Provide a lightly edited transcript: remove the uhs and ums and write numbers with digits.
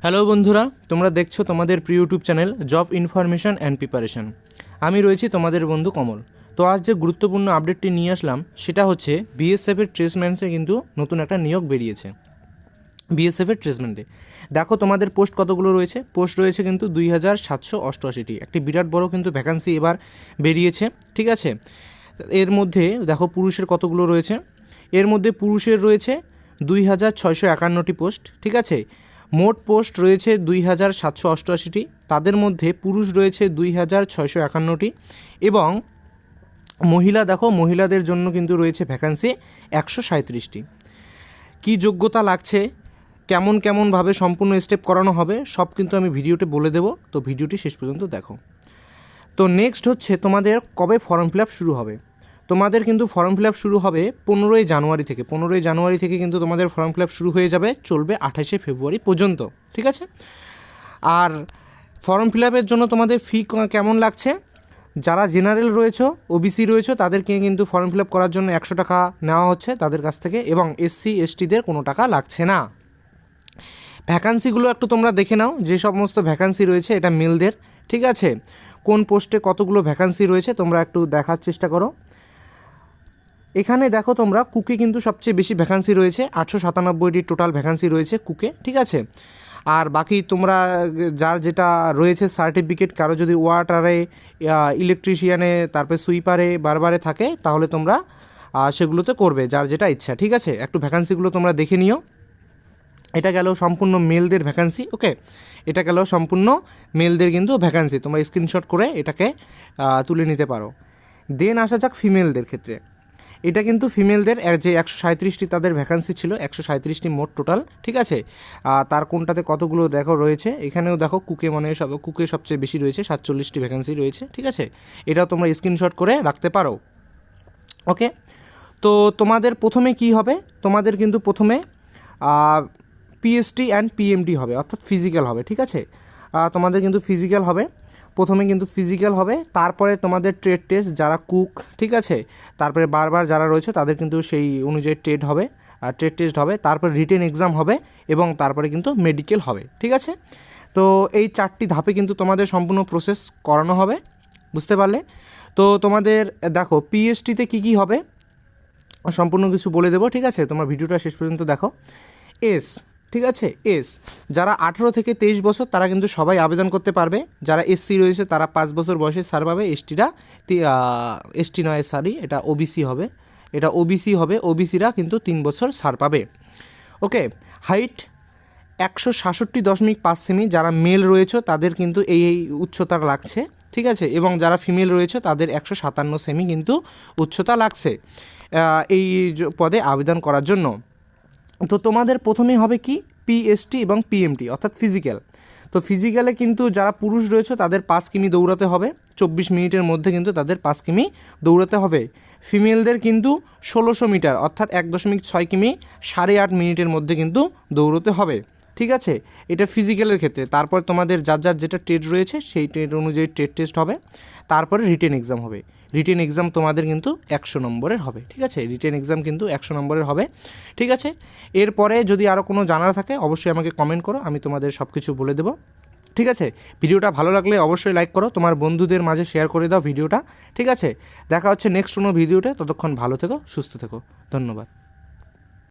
Hello বন্ধুরা, তোমরা দেখছো তোমাদের প্রিয় YouTube channel job information and preparation. আমি রয়েছি তোমাদের বন্ধু কমল। তো আজ যে গুরুত্বপূর্ণ আপডেটটি নিয়ে আসলাম সেটা হচ্ছে বিএসএফের ট্রেসমেন্টসে কিন্তু নতুন একটা নিয়োগ বেরিয়েছে। বিএসএফের ট্রেসমেন্টে দেখো তোমাদের পোস্ট কতগুলো রয়েছে। পোস্ট রয়েছে কিন্তু 2788টি। একটি বিরাট বড় কিন্তু ভ্যাকান্সি এবার বেরিয়েছে, ঠিক আছে। এর মধ্যে দেখো পুরুষের কতগুলো রয়েছে। এর মধ্যে পুরুষের রয়েছে 2651টি পোস্ট, ঠিক আছে। মোট পোস্ট রয়েছে 2788টি। তাদের মধ্যে পুরুষ রয়েছে 2651টি এবং মহিলা দেখো মহিলাদের জন্য কিন্তু রয়েছে ভ্যাকান্সি 137টি। কী যোগ্যতা লাগছে, কেমনভাবে সম্পূর্ণ স্টেপ করানো হবে সব কিন্তু আমি ভিডিওতে বলে দেবো, তো ভিডিওটি শেষ পর্যন্ত দেখো। তো নেক্সট হচ্ছে তোমাদের কবে ফর্ম ফিল আপ শুরু হবে। তোমাদের কিন্তু ফর্ম ফিল আপ শুরু হবে 15ই জানুয়ারি থেকে। 15ই জানুয়ারি থেকে কিন্তু তোমাদের ফর্ম ফিল আপ শুরু হয়ে যাবে, চলবে 28শে ফেব্রুয়ারি পর্যন্ত, ঠিক আছে। আর ফর্ম ফিল আপের জন্য তোমাদের ফি কেমন লাগছে, যারা জেনারেল রয়েছে, ওবিসি রয়েছে, তাদেরকে কিন্তু ফর্ম ফিল আপ করার জন্য 100 টাকা নেওয়া হচ্ছে তাদের কাছ থেকে, এবং এসসি এসটিদের কোনো টাকা লাগছে না। ভ্যাকান্সিগুলো একটু তোমরা দেখে নাও, যে সমস্ত ভ্যাকান্সি রয়েছে এটা মেলদের, ঠিক আছে। কোন পোস্টে কতগুলো ভ্যাকান্সি রয়েছে তোমরা একটু দেখার চেষ্টা করো। এখানে দেখো তোমরা কুকে কিন্তু সবচেয়ে বেশি ভ্যাকান্সি রয়েছে, 897টি টোটাল ভ্যাকান্সি রয়েছে কুকে, ঠিক আছে। আর বাকি তোমরা যার যেটা রয়েছে সার্টিফিকেট, কারো যদি ওয়াটারে, ইলেকট্রিশিয়ানে, তারপরে সুইপারে বারবারে থাকে তাহলে তোমরা সেগুলোতে করবে যার যেটা ইচ্ছা, ঠিক আছে। একটু ভ্যাকান্সিগুলো তোমরা দেখে নিও। এটা গেল সম্পূর্ণ মেলদের ভ্যাকান্সি, ওকে। এটা গেল সম্পূর্ণ মেলদের কিন্তু ভ্যাকান্সি, তোমরা স্ক্রিনশট করে এটাকে তুলে নিতে পারো। দেন আসা যাক ফিমেলদের ক্ষেত্রে। এটা কিন্তু ফিমেলদের যে 137টি তাদের ভ্যাকান্সি ছিল, 137টি মোট টোটাল, ঠিক আছে। তার কোনটাতে কতগুলো দেখো রয়েছে, এখানেও দেখো কুকে কুকে সবচেয়ে বেশি রয়েছে, 47টি ভ্যাকান্সি রয়েছে, ঠিক আছে। এটাও তোমরা স্ক্রিনশট করে রাখতে পারো, ওকে। তো তোমাদের প্রথমে কি হবে, তোমাদের কিন্তু প্রথমে পিএসটি অ্যান্ড পিএমটি হবে, অর্থাৎ ফিজিক্যাল হবে, ঠিক আছে। তোমাদের কিন্তু ফিজিক্যাল হবে, প্রথমে কিন্তু ফিজিক্যাল হবে, তারপরে তোমাদের ট্রেড টেস্ট, যারা কুক, ঠিক আছে, তারপরে বারবার যারা রয়েছে তাদের কিন্তু সেই অনুযায়ী ট্রেড টেস্ট হবে, তারপরে রিটেন এক্সাম হবে এবং তারপরে কিন্তু মেডিকেল হবে, ঠিক আছে। তো এই 4টি ধাপে কিন্তু তোমাদের সম্পূর্ণ প্রসেস করানো হবে, বুঝতে পারলে। তো তোমাদের দেখো পিএসটিতে কী হবে সম্পূর্ণ কিছু বলে দেবো, ঠিক আছে। তোমরা ভিডিওটা শেষ পর্যন্ত দেখো। ঠিক আছে, যারা 18 থেকে 23 বছর তারা কিন্তু সবাই আবেদন করতে পারবে। যারা এসসি রয়েছে তারা 5 বছর বয়সে ছাড় পাবে, এটা ওবিসি হবে, ওবিসিরা কিন্তু 3 বছর ছাড় পাবে, ওকে। হাইট 166.5 সেমি, যারা মেল রয়েছে তাদের কিন্তু এই উচ্চতা লাগছে, ঠিক আছে, এবং যারা ফিমেল রয়েছে তাদের 157 সেমি কিন্তু উচ্চতা লাগছে এই পদে আবেদন করার জন্য। তো তোমাদের প্রথমেই হবে কি পিএসটি এবং পিএমটি, অর্থাৎ ফিজিক্যাল। তো ফিজিক্যালে কিন্তু যারা পুরুষ রয়েছে তাদের 5 কিমি দৌড়াতে হবে, 24 মিনিটের মধ্যে কিন্তু তাদের 5 কিমি দৌড়াতে হবে। ফিমেলদের কিন্তু 1600 মিটার, অর্থাৎ 1.6 কিমি 8.5 মিনিটের মধ্যে কিন্তু দৌড়াতে হবে, ঠিক আছে। এটা ফিজিক্যালের ক্ষেত্রে। তারপর তোমাদের যার যেটা ট্রেড রয়েছে সেই ট্রেড অনুযায়ী ট্রেড টেস্ট হবে, তারপরে রিটেন এক্সাম হবে। রিটেন এক্সাম তোমাদের কিন্তু 100 নম্বরের হবে, ঠিক আছে। রিটেন এক্সাম কিন্তু 100 নম্বরের হবে, ঠিক আছে। এরপরে যদি আরও কোনো জানার থাকে অবশ্যই আমাকে কমেন্ট করো, আমি তোমাদের সব কিছু বলে দেবো, ঠিক আছে। ভিডিওটা ভালো লাগলে অবশ্যই লাইক করো, তোমার বন্ধুদের মাঝে শেয়ার করে দাও ভিডিওটা, ঠিক আছে। দেখা হচ্ছে নেক্সট কোনো ভিডিওতে, ততক্ষণ ভালো থেকো, সুস্থ থেকো, ধন্যবাদ।